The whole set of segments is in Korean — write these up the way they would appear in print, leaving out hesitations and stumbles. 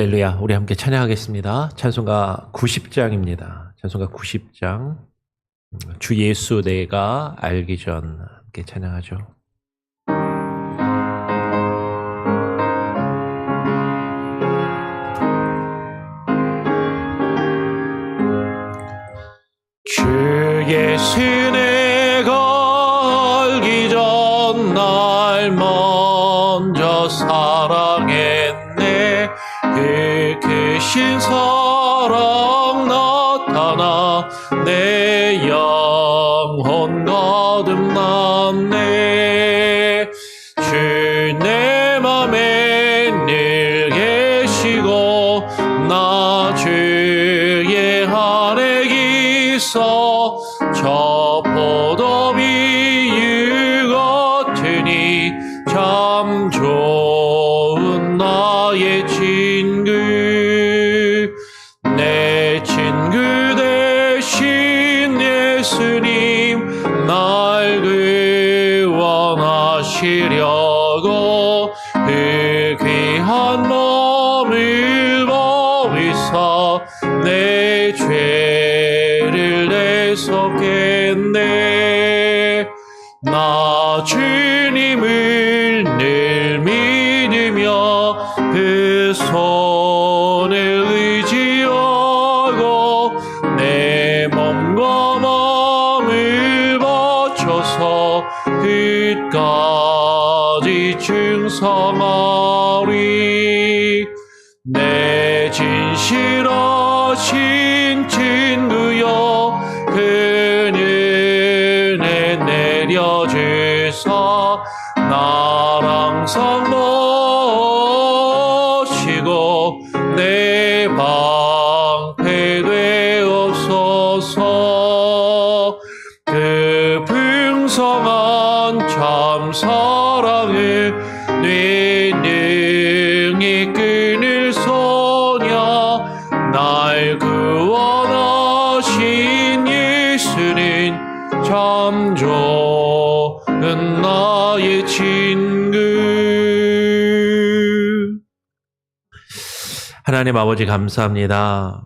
할렐루야. 우리 함께 찬양하겠습니다. 찬송가 90장입니다. 찬송가 90장. 주 예수 내가 알기 전 함께 찬양하죠. 주 예수 내가 알기 전 날 먼저 사랑했네. 그 크신 사랑 나타나 내 영혼 거듭났네. 주 내 맘에 늘 계시고 나 주의 안에 있어 저 포도비유 같으니 참 좋은 나의 친구. 내 친구 되신 예수님 날 구원하시려고 그 귀한 몸을 버리사 내 죄를 대속했네. 나 주님을 늘 믿으며 그 손을 의지하고 내 몸과 마음을 바쳐서 끝까지 충성하리. 내 진실하신 친구여 그 은혜 내려주사 날 항상 모시고 내 방패 되옵소서. 그 풍성한 참 사랑을 내 능히 끊을 소냐. 날 구원하신 예수는 참 좋은 나의 친구. 하나님 아버지 감사합니다.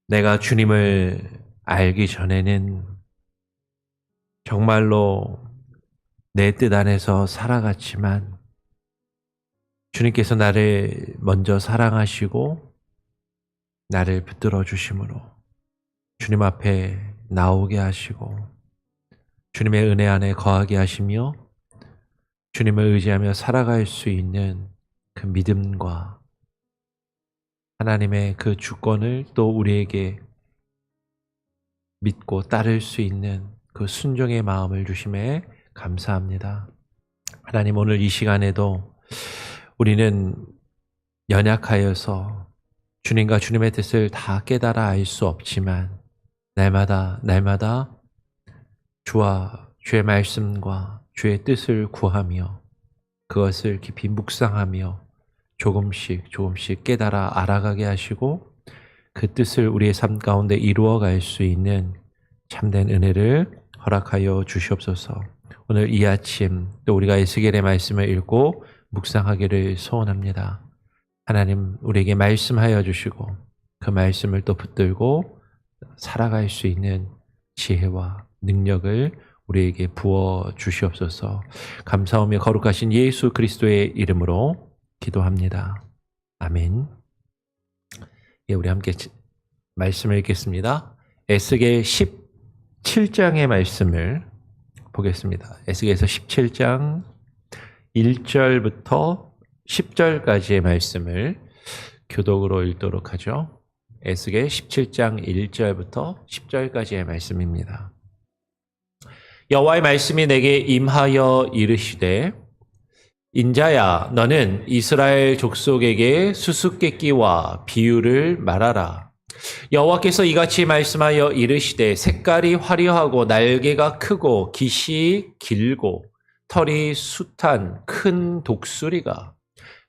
내가 주님을 알기 전에는 정말로 내 뜻 안에서 살아갔지만 주님께서 나를 먼저 사랑하시고 나를 붙들어 주심으로 주님 앞에 나오게 하시고 주님의 은혜 안에 거하게 하시며 주님을 의지하며 살아갈 수 있는 그 믿음과 하나님의 그 주권을 또 우리에게 믿고 따를 수 있는 그 순종의 마음을 주심에 감사합니다. 하나님, 오늘 이 시간에도 우리는 연약하여서 주님과 주님의 뜻을 다 깨달아 알 수 없지만 날마다 주와 주의 말씀과 주의 뜻을 구하며 그것을 깊이 묵상하며 조금씩 깨달아 알아가게 하시고 그 뜻을 우리의 삶 가운데 이루어갈 수 있는 참된 은혜를 허락하여 주시옵소서. 오늘 이 아침 또 우리가 에스겔의 말씀을 읽고 묵상하기를 소원합니다. 하나님, 우리에게 말씀하여 주시고 그 말씀을 또 붙들고 살아갈 수 있는 지혜와 능력을 우리에게 부어 주시옵소서. 감사하며 거룩하신 예수 그리스도의 이름으로 기도합니다. 아멘. 예, 우리 함께 말씀을 읽겠습니다. 에스겔 17장의 말씀을 보겠습니다. 에스겔에서 17장 1절부터 10절까지의 말씀을 교독으로 읽도록 하죠. 에스겔 17장 1절부터 10절까지의 말씀입니다. 여호와의 말씀이 내게 임하여 이르시되 인자야, 너는 이스라엘 족속에게 수수께끼와 비유를 말하라. 여호와께서 이같이 말씀하여 이르시되 색깔이 화려하고 날개가 크고 깃이 길고 털이 숱한 큰 독수리가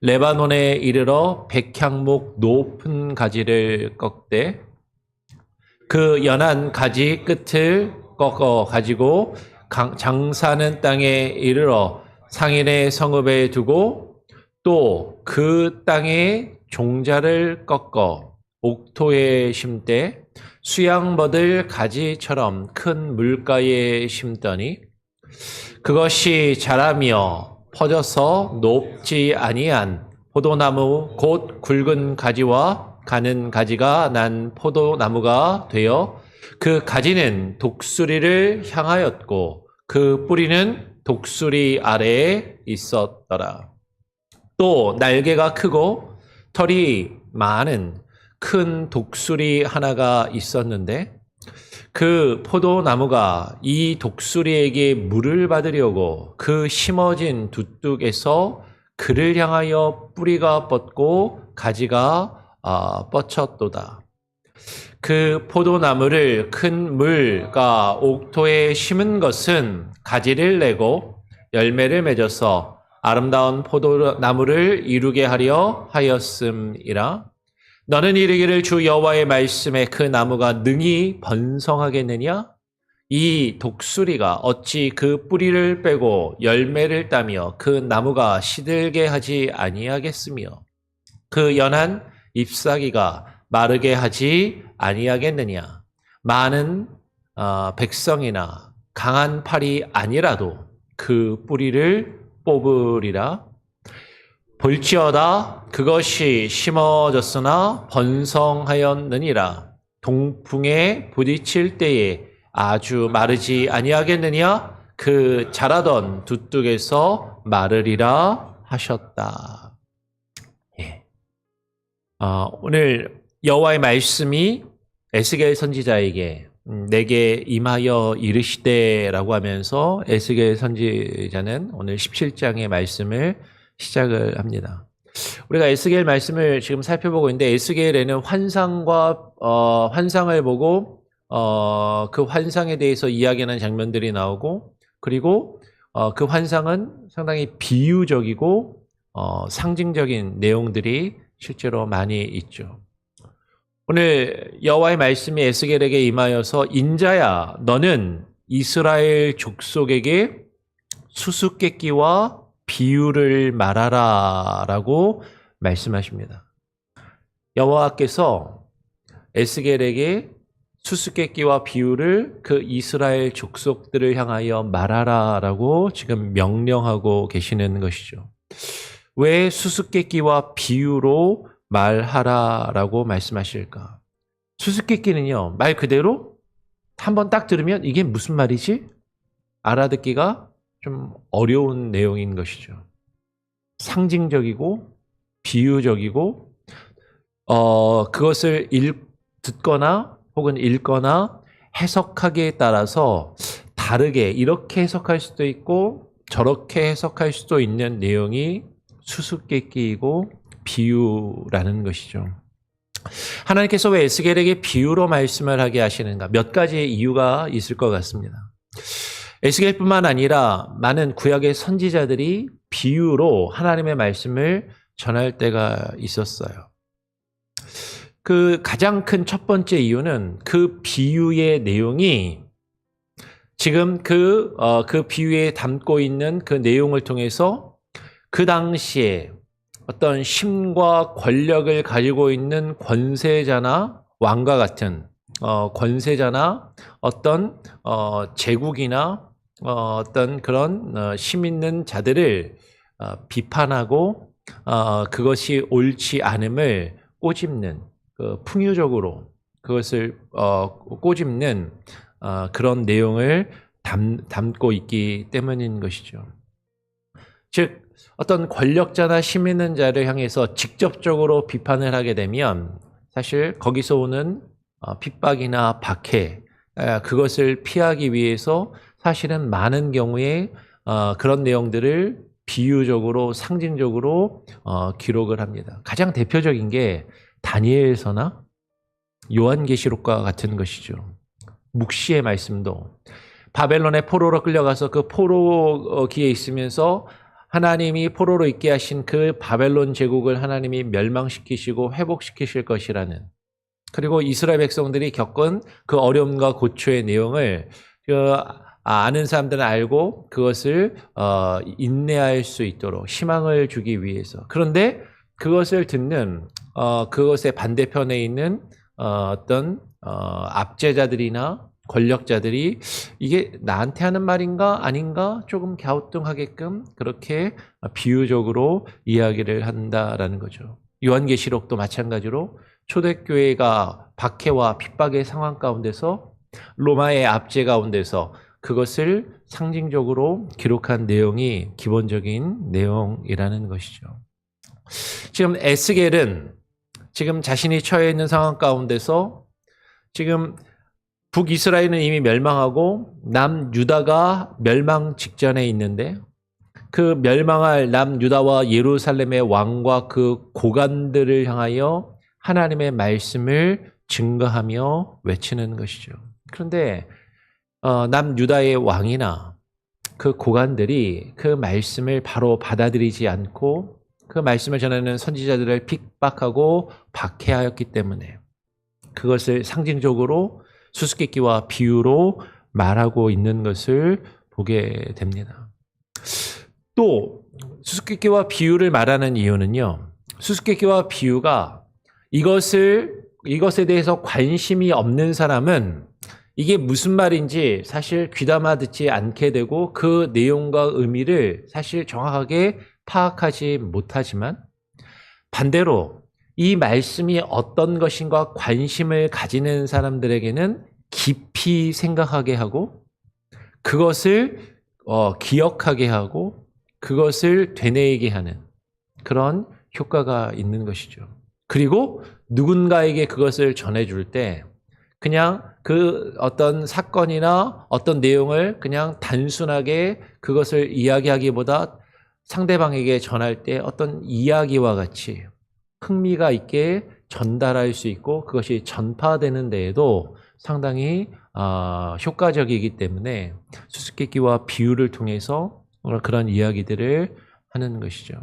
레바논에 이르러 백향목 높은 가지를 꺾되 그 연한 가지 끝을 꺾어 가지고 장사는 땅에 이르러 상인의 성읍에 두고 또 그 땅에 종자를 꺾어 옥토에 심되 수양버들 가지처럼 큰 물가에 심더니 그것이 자라며 퍼져서 높지 아니한 포도나무 곧 굵은 가지와 가는 가지가 난 포도나무가 되어 그 가지는 독수리를 향하였고 그 뿌리는 독수리 아래에 있었더라. 또 날개가 크고 털이 많은 큰 독수리 하나가 있었는데 그 포도나무가 이 독수리에게 물을 받으려고 그 심어진 두둑에서 그를 향하여 뿌리가 뻗고 가지가 뻗쳤도다. 그 포도나무를 큰 물과 옥토에 심은 것은 가지를 내고 열매를 맺어서 아름다운 포도나무를 이루게 하려 하였음이라. 너는 이르기를 주 여호와의 말씀에 그 나무가 능히 번성하겠느냐? 이 독수리가 어찌 그 뿌리를 빼고 열매를 따며 그 나무가 시들게 하지 아니하겠으며 그 연한 잎사귀가 마르게 하지 아니하겠느냐? 많은 백성이나 강한 팔이 아니라도 그 뿌리를 뽑으리라. 볼지어다 그것이 심어졌으나 번성하였느니라. 동풍에 부딪힐 때에 아주 마르지 아니하겠느냐? 그 자라던 두둑에서 마르리라 하셨다. 예. 오늘 여호와의 말씀이 에스겔 선지자에게 내게 임하여 이르시되라고 하면서 에스겔 선지자는 오늘 17장의 말씀을 시작을 합니다. 우리가 에스겔 말씀을 지금 살펴보고 있는데 에스겔에는 환상을 보고 그 환상에 대해서 이야기하는 장면들이 나오고 그리고 그 환상은 상당히 비유적이고 상징적인 내용들이 실제로 많이 있죠. 오늘 여호와의 말씀이 에스겔에게 임하여서 인자야 너는 이스라엘 족속에게 수수께끼와 비유를 말하라 라고 말씀하십니다. 여호와께서 에스겔에게 수수께끼와 비유를 그 이스라엘 족속들을 향하여 말하라 라고 지금 명령하고 계시는 것이죠. 왜 수수께끼와 비유로 말하라 라고 말씀하실까? 수수께끼는요, 말 그대로 한번 딱 들으면 이게 무슨 말이지? 알아듣기가 좀 어려운 내용인 것이죠. 상징적이고 비유적이고 그것을 듣거나 혹은 읽거나 해석하기에 따라서 다르게 이렇게 해석할 수도 있고 저렇게 해석할 수도 있는 내용이 수수께끼이고 비유라는 것이죠. 하나님께서 왜 에스겔에게 비유로 말씀을 하게 하시는가? 몇 가지의 이유가 있을 것 같습니다. 에스겔뿐만 아니라 많은 구약의 선지자들이 비유로 하나님의 말씀을 전할 때가 있었어요. 그 가장 큰 첫 번째 이유는 그 비유의 내용이 지금 그 비유에 담고 있는 그 내용을 통해서 그 당시에 어떤 힘과 권력을 가지고 있는 권세자나 왕과 같은 권세자나 어떤 제국이나 어떤 그런 힘 있는 자들을 비판하고 그것이 옳지 않음을 꼬집는 풍유적으로 그것을 꼬집는 그런 내용을 담고 있기 때문인 것이죠. 즉 어떤 권력자나 힘 있는 자를 향해서 직접적으로 비판을 하게 되면 사실 거기서 오는 핍박이나 박해 그것을 피하기 위해서 사실은 많은 경우에 그런 내용들을 비유적으로 상징적으로 기록을 합니다. 가장 대표적인 게 다니엘서나 요한계시록과 같은 것이죠. 묵시의 말씀도 바벨론의 포로로 끌려가서 그 포로기에 있으면서 하나님이 포로로 있게 하신 그 바벨론 제국을 하나님이 멸망시키시고 회복시키실 것이라는, 그리고 이스라엘 백성들이 겪은 그 어려움과 고초의 내용을 그 아는 사람들은 알고 그것을 인내할 수 있도록 희망을 주기 위해서. 그런데 그것을 듣는 그것의 반대편에 있는 어떤 압제자들이나 권력자들이 이게 나한테 하는 말인가 아닌가 조금 갸우뚱하게끔 그렇게 비유적으로 이야기를 한다라는 거죠. 요한계시록도 마찬가지로 초대교회가 박해와 핍박의 상황 가운데서 로마의 압제 가운데서 그것을 상징적으로 기록한 내용이 기본적인 내용이라는 것이죠. 지금 에스겔은 지금 자신이 처해 있는 상황 가운데서 지금 북이스라엘은 이미 멸망하고 남유다가 멸망 직전에 있는데 그 멸망할 남유다와 예루살렘의 왕과 그 고관들을 향하여 하나님의 말씀을 증거하며 외치는 것이죠. 그런데 남유다의 왕이나 그 고관들이 그 말씀을 바로 받아들이지 않고 그 말씀을 전하는 선지자들을 핍박하고 박해하였기 때문에 그것을 상징적으로 수수께끼와 비유로 말하고 있는 것을 보게 됩니다. 또 수수께끼와 비유를 말하는 이유는요. 수수께끼와 비유가 이것에 대해서 관심이 없는 사람은 이게 무슨 말인지 사실 귀담아 듣지 않게 되고 그 내용과 의미를 사실 정확하게 파악하지 못하지만 반대로 이 말씀이 어떤 것인가 관심을 가지는 사람들에게는 깊이 생각하게 하고 그것을 기억하게 하고 그것을 되뇌이게 하는 그런 효과가 있는 것이죠. 그리고 누군가에게 그것을 전해줄 때 그냥 그 어떤 사건이나 어떤 내용을 그냥 단순하게 그것을 이야기하기보다 상대방에게 전할 때 어떤 이야기와 같이 흥미가 있게 전달할 수 있고 그것이 전파되는 데에도 상당히 효과적이기 때문에 수수께끼와 비유를 통해서 그런 이야기들을 하는 것이죠.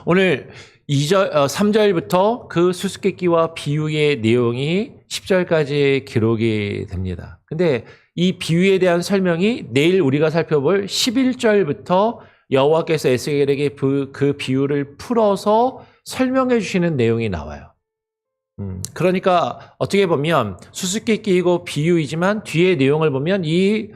오늘 3절부터 그 수수께끼와 비유의 내용이 10절까지 기록이 됩니다. 근데 이 비유에 대한 설명이 내일 우리가 살펴볼 11절부터 여호와께서 에스겔에게 그 비유를 풀어서 설명해 주시는 내용이 나와요. 그러니까 어떻게 보면 수수께끼이고 비유이지만 뒤에 내용을 보면 이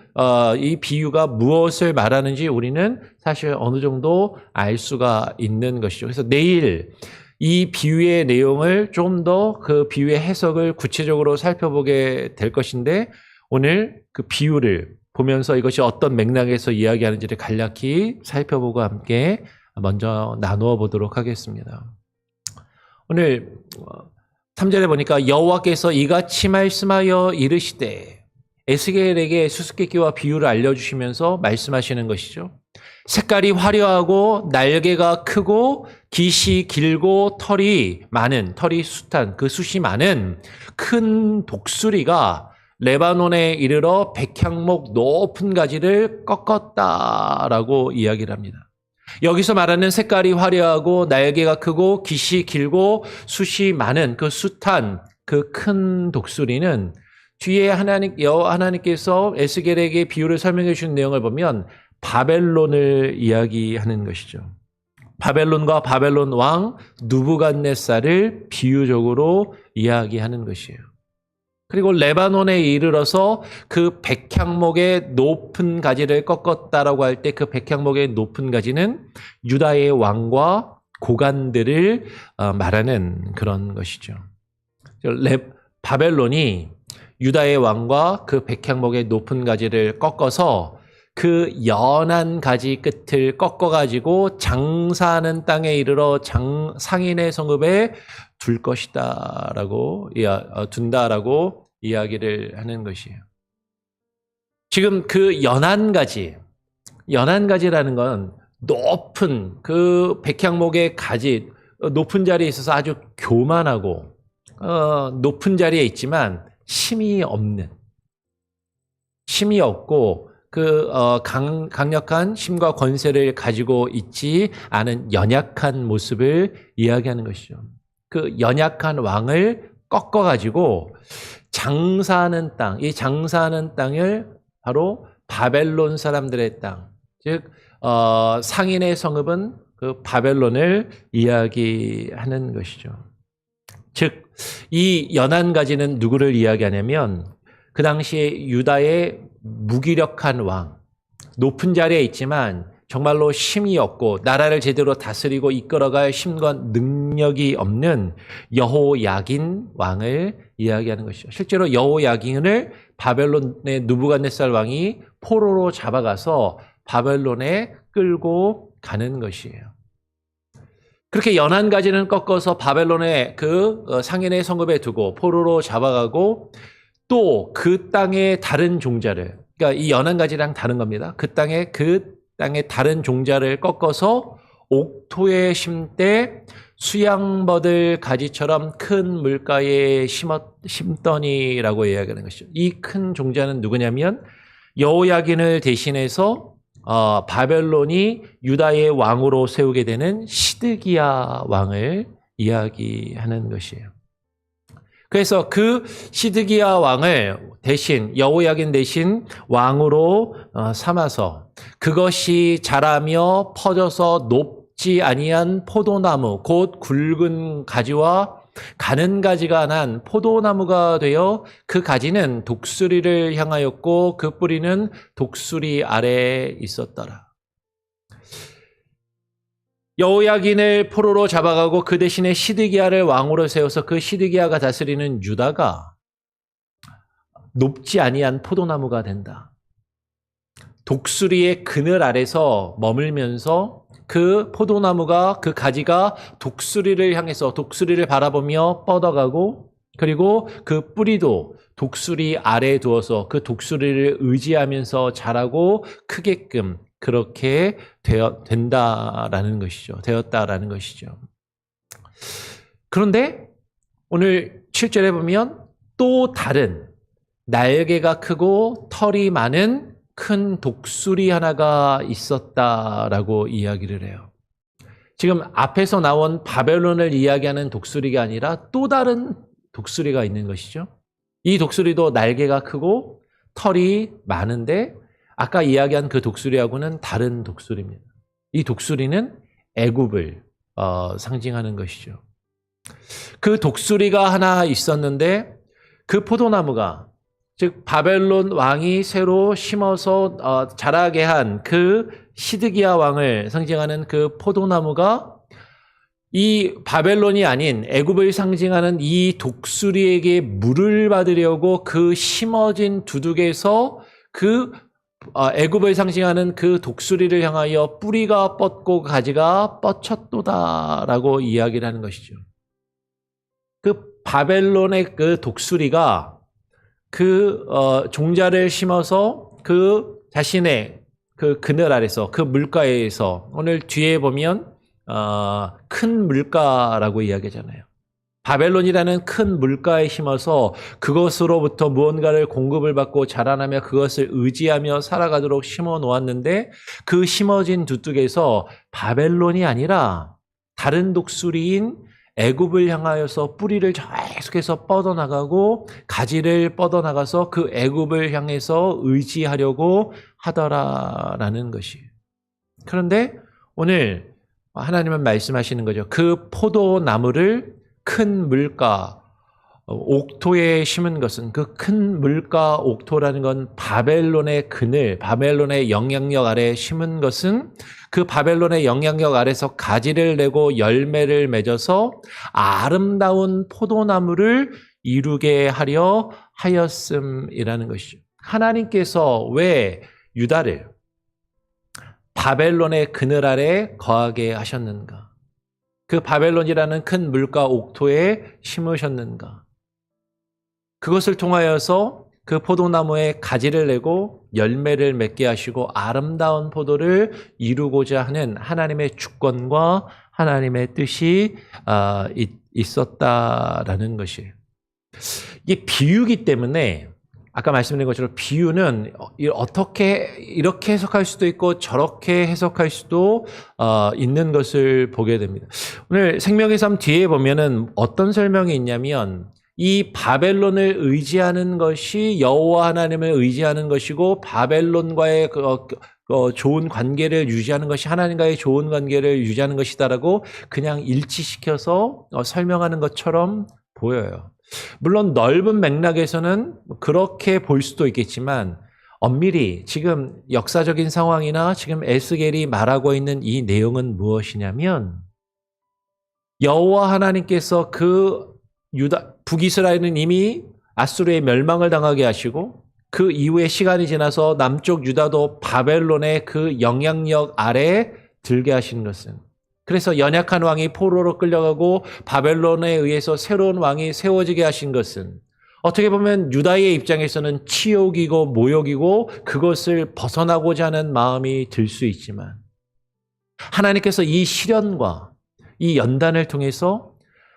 비유가 무엇을 말하는지 우리는 사실 어느 정도 알 수가 있는 것이죠. 그래서 내일 이 비유의 내용을 좀 더 그 비유의 해석을 구체적으로 살펴보게 될 것인데 오늘 그 비유를 보면서 이것이 어떤 맥락에서 이야기하는지를 간략히 살펴보고 함께 먼저 나누어 보도록 하겠습니다. 오늘 3절에 보니까 여호와께서 이같이 말씀하여 이르시되 에스겔에게 수수께끼와 비유를 알려주시면서 말씀하시는 것이죠. 색깔이 화려하고 날개가 크고 깃이 길고 털이 숱한 그 숱이 많은 큰 독수리가 레바논에 이르러 백향목 높은 가지를 꺾었다라고 이야기를 합니다. 여기서 말하는 색깔이 화려하고 날개가 크고 깃이 길고 숱이 많은 그 숱한 그 큰 독수리는 뒤에 하나님께서 에스겔에게 비유를 설명해 주신 내용을 보면 바벨론을 이야기하는 것이죠. 바벨론과 바벨론 왕 누부갓네살을 비유적으로 이야기하는 것이에요. 그리고 레바논에 이르러서 그 백향목의 높은 가지를 꺾었다라고 할 때 그 백향목의 높은 가지는 유다의 왕과 고관들을 말하는 그런 것이죠. 바벨론이 유다의 왕과 그 백향목의 높은 가지를 꺾어서 그 연한 가지 끝을 꺾어가지고 장사하는 땅에 이르러 상인의 성읍에 둘 것이다라고 둔다라고 이야기를 하는 것이에요. 지금 그 연한 가지라는 건 높은 그 백향목의 가지, 높은 자리에 있어서 아주 교만하고 높은 자리에 있지만 힘이 없고 그 강력한 힘과 권세를 가지고 있지 않은 연약한 모습을 이야기하는 것이죠. 그 연약한 왕을 꺾어가지고 장사하는 땅, 이 장사하는 땅을 바로 바벨론 사람들의 땅, 즉 상인의 성읍은 그 바벨론을 이야기하는 것이죠. 즉 이 연한 가지는 누구를 이야기하냐면 그 당시에 유다의 무기력한 왕, 높은 자리에 있지만 정말로 힘이 없고 나라를 제대로 다스리고 이끌어갈 힘과 능력이 없는 여호야긴 왕을 이야기하는 것이죠. 실제로 여호야긴을 바벨론의 느부갓네살 왕이 포로로 잡아가서 바벨론에 끌고 가는 것이에요. 그렇게 연한 가지는 꺾어서 바벨론의 그 상인의 성읍에 두고 포로로 잡아가고 또 그 땅의 다른 종자를, 그러니까 이 연한 가지랑 다른 겁니다. 그 땅의 다른 종자를 꺾어서 옥토에 심되 수양버들 가지처럼 큰 물가에 심더니라고 이야기하는 것이죠. 이 큰 종자는 누구냐면 여호야긴을 대신해서 바벨론이 유다의 왕으로 세우게 되는 시드기야 왕을 이야기하는 것이에요. 그래서 그 시드기야 왕을 대신 여호야긴 대신 왕으로 삼아서 그것이 자라며 퍼져서 높지 아니한 포도나무 곧 굵은 가지와 가는 가지가 난 포도나무가 되어 그 가지는 독수리를 향하였고 그 뿌리는 독수리 아래에 있었더라. 여호야긴을 포로로 잡아가고 그 대신에 시드기야를 왕으로 세워서 그 시드기야가 다스리는 유다가 높지 아니한 포도나무가 된다. 독수리의 그늘 아래서 머물면서 그 포도나무가 그 가지가 독수리를 향해서 독수리를 바라보며 뻗어가고 그리고 그 뿌리도 독수리 아래에 두어서 그 독수리를 의지하면서 자라고 크게끔 그렇게 된다라는 것이죠. 되었다라는 것이죠. 그런데 오늘 7절에 보면 또 다른 날개가 크고 털이 많은 큰 독수리 하나가 있었다라고 이야기를 해요. 지금 앞에서 나온 바벨론을 이야기하는 독수리가 아니라 또 다른 독수리가 있는 것이죠. 이 독수리도 날개가 크고 털이 많은데 아까 이야기한 그 독수리하고는 다른 독수리입니다. 이 독수리는 애굽을 상징하는 것이죠. 그 독수리가 하나 있었는데 그 포도나무가 즉 바벨론 왕이 새로 심어서 자라게 한 그 시드기야 왕을 상징하는 그 포도나무가 이 바벨론이 아닌 애굽을 상징하는 이 독수리에게 물을 받으려고 그 심어진 두둑에서 그 애굽을 상징하는 그 독수리를 향하여 뿌리가 뻗고 가지가 뻗쳤도다라고 이야기를 하는 것이죠. 그 바벨론의 그 독수리가 그 종자를 심어서 그 자신의 그 그늘 아래서 그 물가에서 오늘 뒤에 보면 큰 물가라고 이야기하잖아요. 바벨론이라는 큰 물가에 심어서 그것으로부터 무언가를 공급을 받고 자라나며 그것을 의지하며 살아가도록 심어 놓았는데 그 심어진 두둑에서 바벨론이 아니라 다른 독수리인 애굽을 향하여서 뿌리를 계속해서 뻗어나가고 가지를 뻗어나가서 그 애굽을 향해서 의지하려고 하더라라는 것이에요. 그런데 오늘 하나님은 말씀하시는 거죠. 그 포도나무를 큰 물가, 옥토에 심은 것은 그 큰 물가 옥토라는 건 바벨론의 그늘, 바벨론의 영향력 아래에 심은 것은 그 바벨론의 영향력 아래서 가지를 내고 열매를 맺어서 아름다운 포도나무를 이루게 하려 하였음이라는 것이죠. 하나님께서 왜 유다를 바벨론의 그늘 아래 거하게 하셨는가? 그 바벨론이라는 큰 물가 옥토에 심으셨는가? 그것을 통하여서 그 포도나무에 가지를 내고 열매를 맺게 하시고 아름다운 포도를 이루고자 하는 하나님의 주권과 하나님의 뜻이 있었다라는 것이에요. 이게 비유기 때문에 아까 말씀드린 것처럼 비유는 어떻게 이렇게 해석할 수도 있고 저렇게 해석할 수도 있는 것을 보게 됩니다. 오늘 생명의 삶 뒤에 보면은 어떤 설명이 있냐면 이 바벨론을 의지하는 것이 여호와 하나님을 의지하는 것이고 바벨론과의 좋은 관계를 유지하는 것이 하나님과의 좋은 관계를 유지하는 것이다라고 그냥 일치시켜서 설명하는 것처럼 보여요. 물론 넓은 맥락에서는 그렇게 볼 수도 있겠지만 엄밀히 지금 역사적인 상황이나 지금 에스겔이 말하고 있는 이 내용은 무엇이냐면 여호와 하나님께서 그 북이스라엘은 이미 아수르의 멸망을 당하게 하시고 그 이후에 시간이 지나서 남쪽 유다도 바벨론의 그 영향력 아래에 들게 하신 것은 그래서 연약한 왕이 포로로 끌려가고 바벨론에 의해서 새로운 왕이 세워지게 하신 것은 어떻게 보면 유다의 입장에서는 치욕이고 모욕이고 그것을 벗어나고자 하는 마음이 들 수 있지만 하나님께서 이 시련과 이 연단을 통해서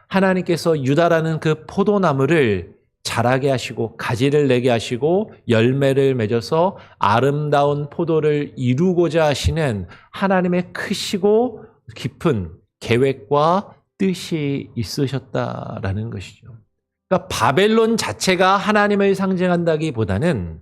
하나님께서 유다라는 그 포도나무를 자라게 하시고 가지를 내게 하시고 열매를 맺어서 아름다운 포도를 이루고자 하시는 하나님의 크시고 깊은 계획과 뜻이 있으셨다라는 것이죠. 그러니까 바벨론 자체가 하나님을 상징한다기보다는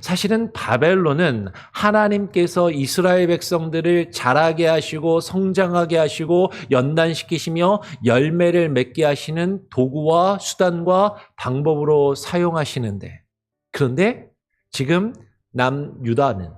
사실은 바벨론은 하나님께서 이스라엘 백성들을 자라게 하시고 성장하게 하시고 연단시키시며 열매를 맺게 하시는 도구와 수단과 방법으로 사용하시는데 그런데 지금 남유다는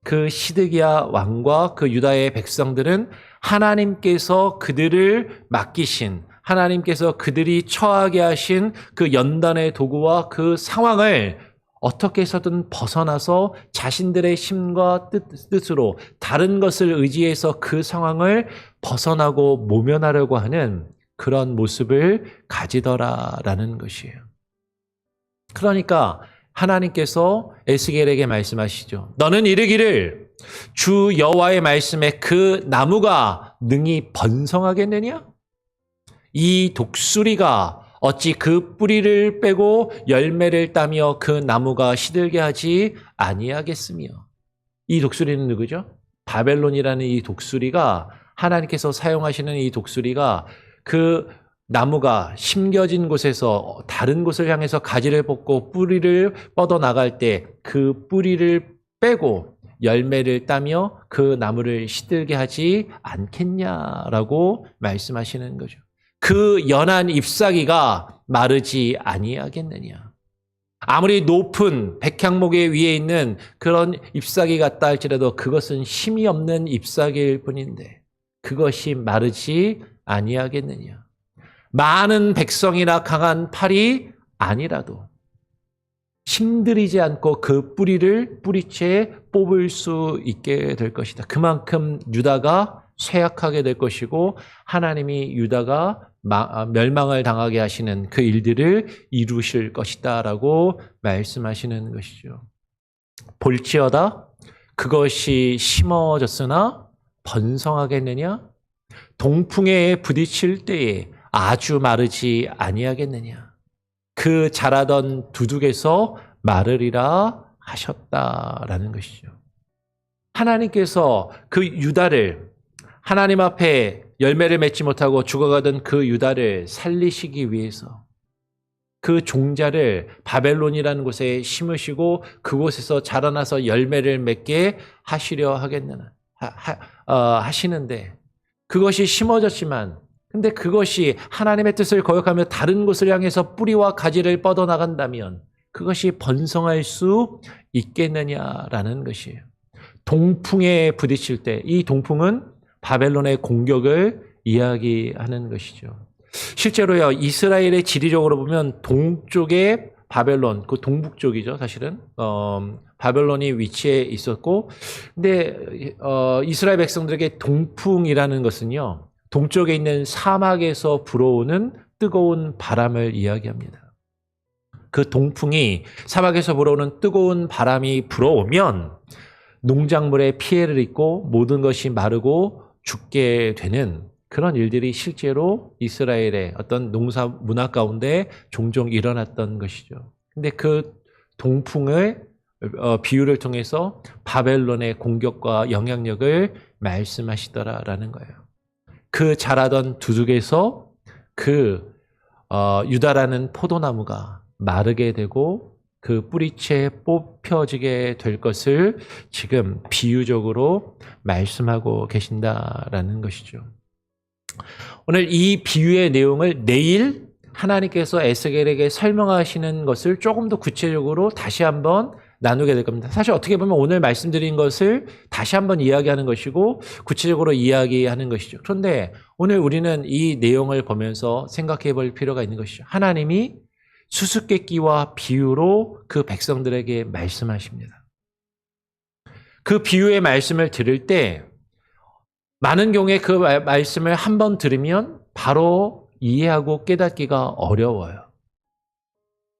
그 시드기야 왕과 그 유다의 백성들은 하나님께서 그들을 맡기신 하나님께서 그들이 처하게 하신 그 연단의 도구와 그 상황을 어떻게 해서든 벗어나서 자신들의 힘과 뜻으로 다른 것을 의지해서 그 상황을 벗어나고 모면하려고 하는 그런 모습을 가지더라라는 것이에요. 그러니까 하나님께서 에스겔에게 말씀하시죠. 너는 이르기를 주 여호와의 말씀에 그 나무가 능히 번성하겠느냐? 이 독수리가 어찌 그 뿌리를 빼고 열매를 따며 그 나무가 시들게 하지 아니하겠으며. 이 독수리는 누구죠? 바벨론이라는 이 독수리가 하나님께서 사용하시는 이 독수리가 그 나무가 심겨진 곳에서 다른 곳을 향해서 가지를 뻗고 뿌리를 뻗어나갈 때 그 뿌리를 빼고 열매를 따며 그 나무를 시들게 하지 않겠냐라고 말씀하시는 거죠. 그 연한 잎사귀가 마르지 아니하겠느냐. 아무리 높은 백향목에 위에 있는 그런 잎사귀 같다 할지라도 그것은 힘이 없는 잎사귀일 뿐인데 그것이 마르지 아니하겠느냐. 많은 백성이나 강한 팔이 아니라도 힘들이지 않고 그 뿌리를 뿌리채 뽑을 수 있게 될 것이다. 그만큼 유다가 쇠약하게 될 것이고 하나님이 유다가 멸망을 당하게 하시는 그 일들을 이루실 것이다 라고 말씀하시는 것이죠. 볼지어다 그것이 심어졌으나 번성하겠느냐? 동풍에 부딪힐 때에 아주 마르지 아니하겠느냐? 그 자라던 두둑에서 마르리라 하셨다라는 것이죠. 하나님께서 그 유다를 하나님 앞에 열매를 맺지 못하고 죽어가던 그 유다를 살리시기 위해서 그 종자를 바벨론이라는 곳에 심으시고 그곳에서 자라나서 열매를 맺게 하시려 하시는데 그것이 심어졌지만 근데 그것이 하나님의 뜻을 거역하며 다른 곳을 향해서 뿌리와 가지를 뻗어나간다면 그것이 번성할 수 있겠느냐라는 것이에요. 동풍에 부딪힐 때 이 동풍은 바벨론의 공격을 이야기하는 것이죠. 실제로요, 이스라엘의 지리적으로 보면 동쪽에 바벨론, 그 동북쪽이죠, 사실은. 바벨론이 위치해 있었고, 근데, 이스라엘 백성들에게 동풍이라는 것은요, 동쪽에 있는 사막에서 불어오는 뜨거운 바람을 이야기합니다. 그 동풍이 사막에서 불어오는 뜨거운 바람이 불어오면 농작물에 피해를 입고 모든 것이 마르고 죽게 되는 그런 일들이 실제로 이스라엘의 어떤 농사 문화 가운데 종종 일어났던 것이죠. 근데 그 동풍의 비유를 통해서 바벨론의 공격과 영향력을 말씀하시더라라는 거예요. 그 자라던 두둑에서 그 유다라는 포도나무가 마르게 되고 그 뿌리채 뽑혀지게 될 것을 지금 비유적으로 말씀하고 계신다라는 것이죠. 오늘 이 비유의 내용을 내일 하나님께서 에스겔에게 설명하시는 것을 조금 더 구체적으로 다시 한번 나누게 될 겁니다. 사실 어떻게 보면 오늘 말씀드린 것을 다시 한번 이야기하는 것이고 구체적으로 이야기하는 것이죠. 그런데 오늘 우리는 이 내용을 보면서 생각해 볼 필요가 있는 것이죠. 하나님이 수수께끼와 비유로 그 백성들에게 말씀하십니다. 그 비유의 말씀을 들을 때 많은 경우에 그 말씀을 한번 들으면 바로 이해하고 깨닫기가 어려워요.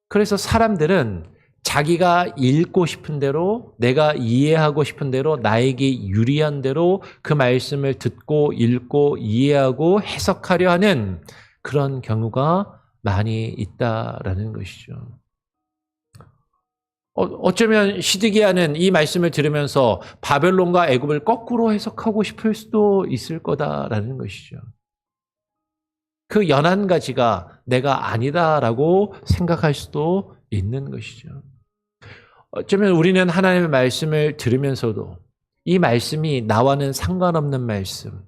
그래서 사람들은 자기가 읽고 싶은 대로, 내가 이해하고 싶은 대로, 나에게 유리한 대로 그 말씀을 듣고 읽고 이해하고 해석하려 하는 그런 경우가 많이 있다라는 것이죠. 어쩌면 시드기야는 이 말씀을 들으면서 바벨론과 애굽을 거꾸로 해석하고 싶을 수도 있을 거다라는 것이죠. 그 연한 가지가 내가 아니다라고 생각할 수도 있는 것이죠. 어쩌면 우리는 하나님의 말씀을 들으면서도 이 말씀이 나와는 상관없는 말씀,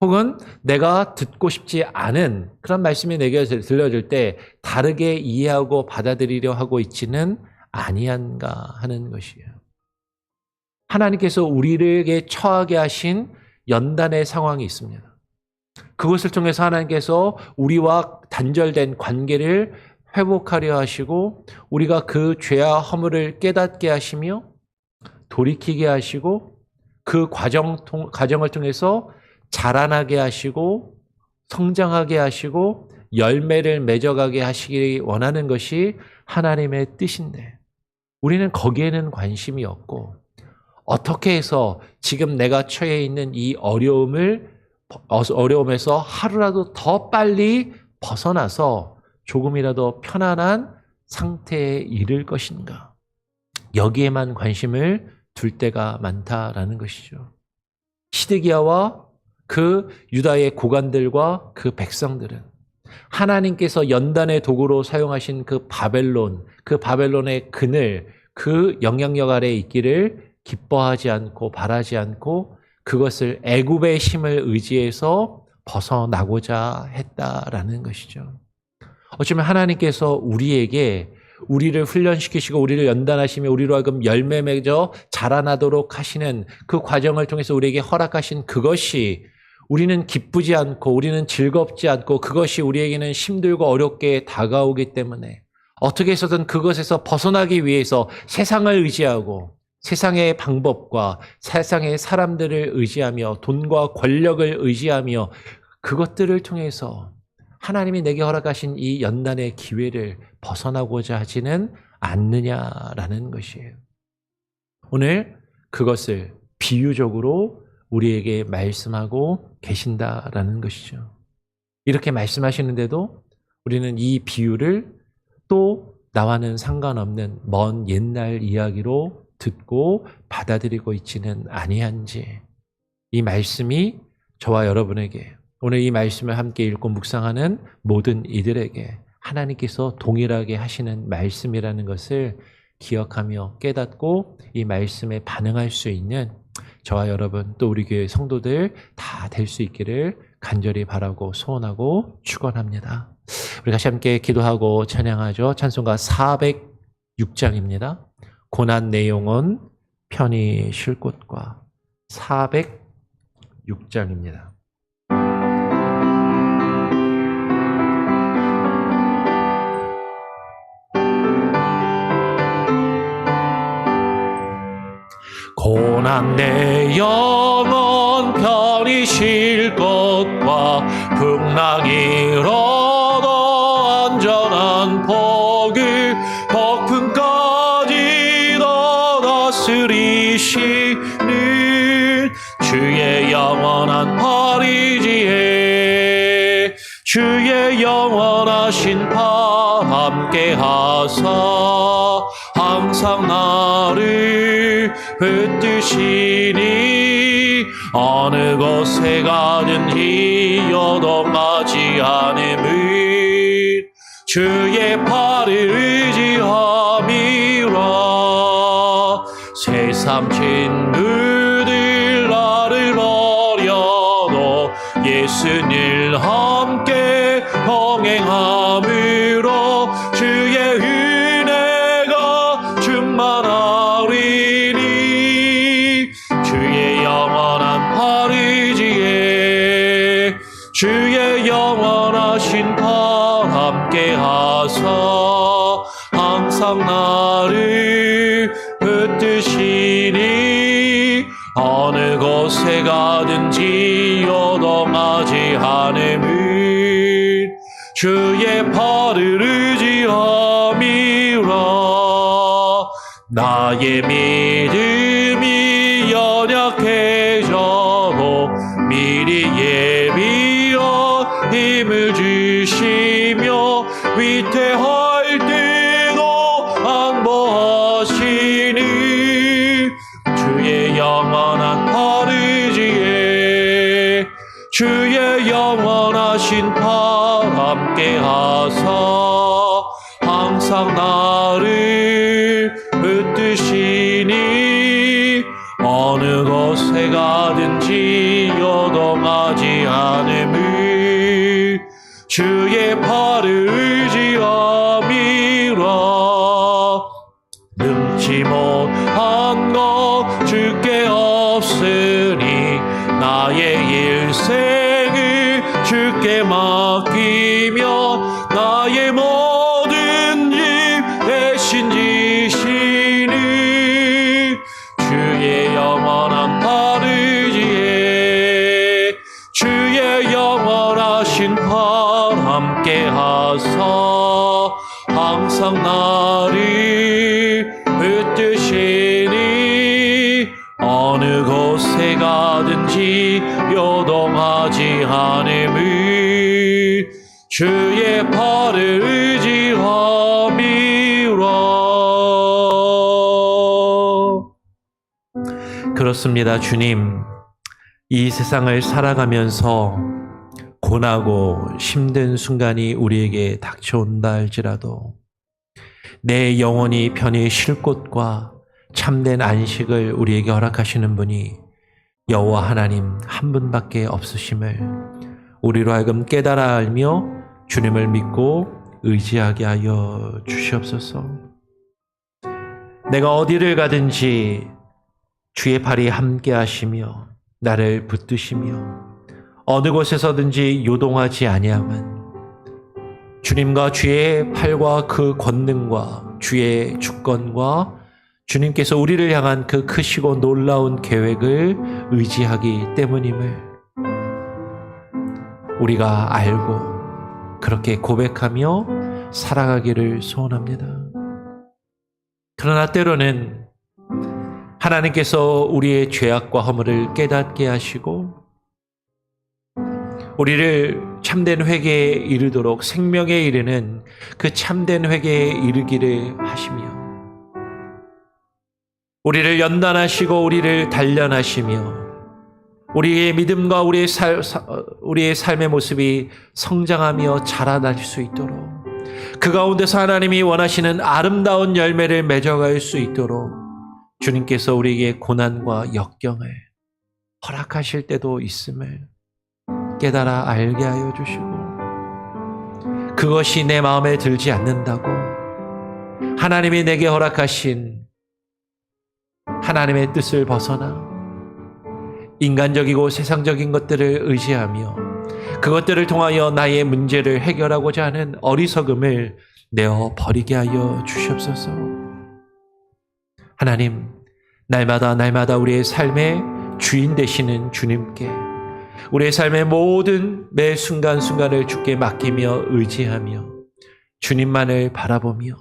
혹은 내가 듣고 싶지 않은 그런 말씀이 내게 들려질 때 다르게 이해하고 받아들이려 하고 있지는 아니한가 하는 것이에요. 하나님께서 우리에게 처하게 하신 연단의 상황이 있습니다. 그것을 통해서 하나님께서 우리와 단절된 관계를 회복하려 하시고 우리가 그 죄와 허물을 깨닫게 하시며 돌이키게 하시고 그 과정을 통해서 자라나게 하시고 성장하게 하시고 열매를 맺어가게 하시기 원하는 것이 하나님의 뜻인데 우리는 거기에는 관심이 없고 어떻게 해서 지금 내가 처해 있는 이 어려움에서 하루라도 더 빨리 벗어나서 조금이라도 편안한 상태에 이를 것인가. 여기에만 관심을 둘 때가 많다라는 것이죠. 시드기야와 그 유다의 고관들과 그 백성들은 하나님께서 연단의 도구로 사용하신 그 바벨론의 그늘, 그 영향력 아래에 있기를 기뻐하지 않고 바라지 않고 그것을 애굽의 힘을 의지해서 벗어나고자 했다라는 것이죠. 어쩌면 하나님께서 우리를 훈련시키시고 우리를 연단하시며 우리로 하여금 열매 맺어 자라나도록 하시는 그 과정을 통해서 우리에게 허락하신 그것이 우리는 기쁘지 않고 우리는 즐겁지 않고 그것이 우리에게는 힘들고 어렵게 다가오기 때문에 어떻게 해서든 그것에서 벗어나기 위해서 세상을 의지하고 세상의 방법과 세상의 사람들을 의지하며 돈과 권력을 의지하며 그것들을 통해서 하나님이 내게 허락하신 이 연단의 기회를 벗어나고자 하지는 않느냐라는 것이에요. 오늘 그것을 비유적으로 우리에게 말씀하고 계신다라는 것이죠. 이렇게 말씀하시는데도 우리는 이 비유를 또 나와는 상관없는 먼 옛날 이야기로 듣고 받아들이고 있지는 아니한지 이 말씀이 저와 여러분에게 오늘 이 말씀을 함께 읽고 묵상하는 모든 이들에게 하나님께서 동일하게 하시는 말씀이라는 것을 기억하며 깨닫고 이 말씀에 반응할 수 있는 저와 여러분 또 우리 교회 성도들 다 될 수 있기를 간절히 바라고 소원하고 축원합니다. 우리 다시 함께 기도하고 찬양하죠. 찬송가 406장입니다. 고난 내용은 편히 쉴 곳과 406장입니다. 고난 내 영혼 편히 쉴 곳과 풍랑이 일어도 안전한 복을 폭풍까지 더 다스리시는 주의 영원한 아리지에 주의 영원하신 파 함께 하사 항상 나를 붙드시니 어느 곳에 가든지 요동하지 않음을 주의 팔을 의지함이라. 세상 친구들 나를 버려도 예수님 함께 동행함으로 주의 은혜가 충만하리니. 주의 영원한 팔 의지에 주의 영원하신 팔 함께 하사 항상 나를 붙드시니. 어느 곳에 가든지 요동하지 않음은 주의 팔을 의지함이라. 나의 믿음이 연약해져도 미리 예비하여 힘을 주시며 위태할 때도 안보하시니. 주의 영원한 팔 의지에 주의 영원하신 팔 함께 하사 항상 나를 붙드시니. 어느 곳에 가든지 요동하지 않음을 주의 팔을 의지함이라. 능치 못한 것 주께 없으니 나의 일생을 주께 맡기며 나의 모든 일 대신 지시니. 주의 영원한 팔 의지에 주의 영원하신 팔 함께 하사 항상 나를 붙드시니. 어느 곳에 가든지 요동하지 않음을 주의 팔을 의지함이라. 그렇습니다. 주님, 이 세상을 살아가면서 고나고 힘든 순간이 우리에게 닥쳐온다 할지라도 내 영혼이 편히 쉴 곳과 참된 안식을 우리에게 허락하시는 분이 여호와 하나님 한 분밖에 없으심을 우리로 하여금 깨달아 알며 주님을 믿고 의지하게 하여 주시옵소서. 내가 어디를 가든지 주의 팔이 함께 하시며 나를 붙드시며 어느 곳에서든지 요동하지 아니함은 주님과 주의 팔과 그 권능과 주의 주권과 주님께서 우리를 향한 그 크시고 놀라운 계획을 의지하기 때문임을 우리가 알고 그렇게 고백하며 살아가기를 소원합니다. 그러나 때로는 하나님께서 우리의 죄악과 허물을 깨닫게 하시고 우리를 참된 회개에 이르도록 생명에 이르는 그 참된 회개에 이르기를 하시며 우리를 연단하시고 우리를 단련하시며 우리의 믿음과 우리의 삶의 모습이 성장하며 자라날 수 있도록 그 가운데서 하나님이 원하시는 아름다운 열매를 맺어갈 수 있도록 주님께서 우리에게 고난과 역경을 허락하실 때도 있음을 깨달아 알게 하여 주시고 그것이 내 마음에 들지 않는다고 하나님이 내게 허락하신 하나님의 뜻을 벗어나 인간적이고 세상적인 것들을 의지하며 그것들을 통하여 나의 문제를 해결하고자 하는 어리석음을 내어 버리게 하여 주시옵소서. 하나님, 날마다 우리의 삶의 주인 되시는 주님께 우리의 삶의 모든 매 순간순간을 주께 맡기며 의지하며 주님만을 바라보며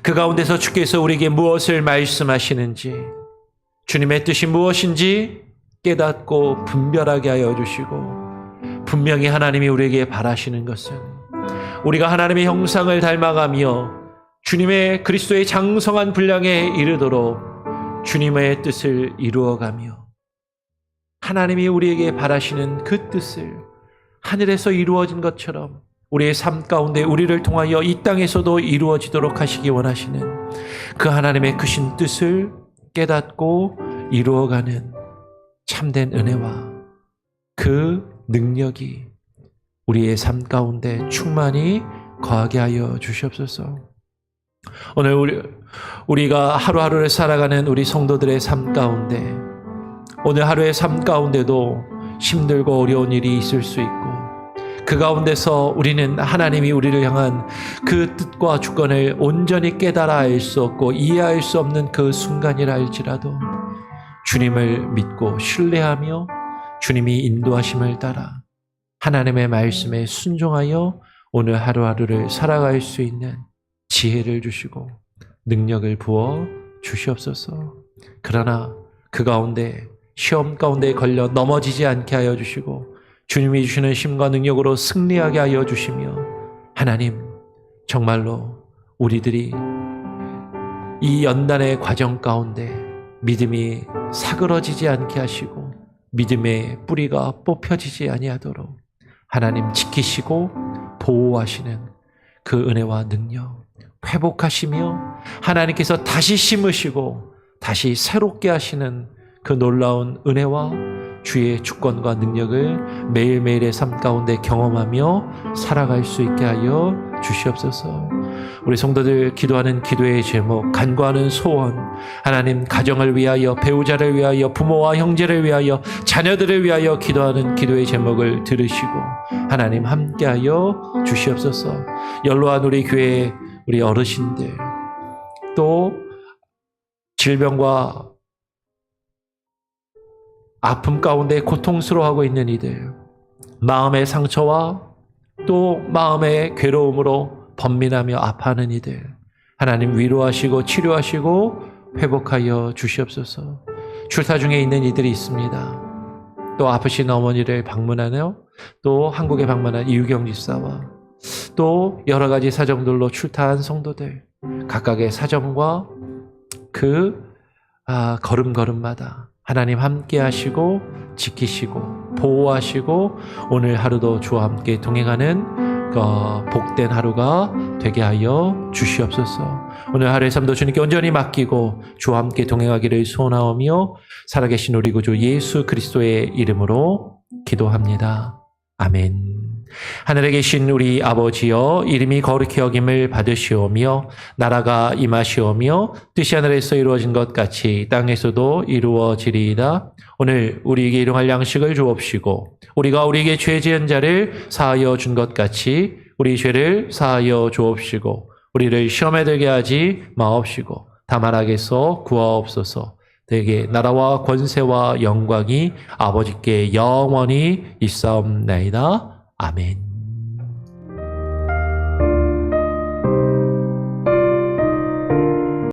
그 가운데서 주께서 우리에게 무엇을 말씀하시는지 주님의 뜻이 무엇인지 깨닫고 분별하게 하여 주시고 분명히 하나님이 우리에게 바라시는 것은 우리가 하나님의 형상을 닮아가며 주님의 그리스도의 장성한 분량에 이르도록 주님의 뜻을 이루어가며 하나님이 우리에게 바라시는 그 뜻을 하늘에서 이루어진 것처럼 우리의 삶 가운데 우리를 통하여 이 땅에서도 이루어지도록 하시기 원하시는 그 하나님의 크신 뜻을 깨닫고 이루어가는 참된 은혜와 그 능력이 우리의 삶 가운데 충만히 거하게 하여 주시옵소서. 오늘 우리가 하루하루를 살아가는 우리 성도들의 삶 가운데 오늘 하루의 삶 가운데도 힘들고 어려운 일이 있을 수 있고 그 가운데서 우리는 하나님이 우리를 향한 그 뜻과 주권을 온전히 깨달아 알 수 없고 이해할 수 없는 그 순간이라 할지라도 주님을 믿고 신뢰하며 주님이 인도하심을 따라 하나님의 말씀에 순종하여 오늘 하루하루를 살아갈 수 있는 지혜를 주시고 능력을 부어 주시옵소서. 그러나 그 가운데 시험 가운데 걸려 넘어지지 않게 하여 주시고 주님이 주시는 힘과 능력으로 승리하게 하여 주시며 하나님 정말로 우리들이 이 연단의 과정 가운데 믿음이 사그러지지 않게 하시고 믿음의 뿌리가 뽑혀지지 아니하도록 하나님 지키시고 보호하시는 그 은혜와 능력 회복하시며 하나님께서 다시 심으시고 다시 새롭게 하시는 그 놀라운 은혜와 주의 주권과 능력을 매일매일의 삶 가운데 경험하며 살아갈 수 있게 하여 주시옵소서. 우리 성도들 기도하는 기도의 제목, 간구하는 소원, 하나님 가정을 위하여, 배우자를 위하여, 부모와 형제를 위하여, 자녀들을 위하여 기도하는 기도의 제목을 들으시고 하나님 함께하여 주시옵소서. 연로한 우리 교회 우리 어르신들 또 질병과 아픔 가운데 고통스러워하고 있는 이들, 마음의 상처와 또 마음의 괴로움으로 번민하며 아파하는 이들 하나님 위로하시고 치료하시고 회복하여 주시옵소서. 출타 중에 있는 이들이 있습니다. 또 아프신 어머니를 방문하며 또 한국에 방문한 이유경 집사와 또 여러 가지 사정들로 출타한 성도들 각각의 사정과 그 걸음걸음마다 하나님 함께 하시고 지키시고 보호하시고 오늘 하루도 주와 함께 동행하는 복된 하루가 되게 하여 주시옵소서. 오늘 하루의 삶도 주님께 온전히 맡기고 주와 함께 동행하기를 소원하오며 살아계신 우리 구주 예수 그리스도의 이름으로 기도합니다. 아멘. 하늘에 계신 우리 아버지여, 이름이 거룩히 여김을 받으시오며 나라가 임하시오며 뜻이 하늘에서 이루어진 것 같이 땅에서도 이루어지리이다. 오늘 우리에게 일용할 양식을 주옵시고 우리가 우리에게 죄 지은 자를 사하여 준 것 같이 우리 죄를 사하여 주옵시고 우리를 시험에 들게 하지 마옵시고 다만 악에서 구하옵소서. 되게 나라와 권세와 영광이 아버지께 영원히 있사옵나이다. 아멘.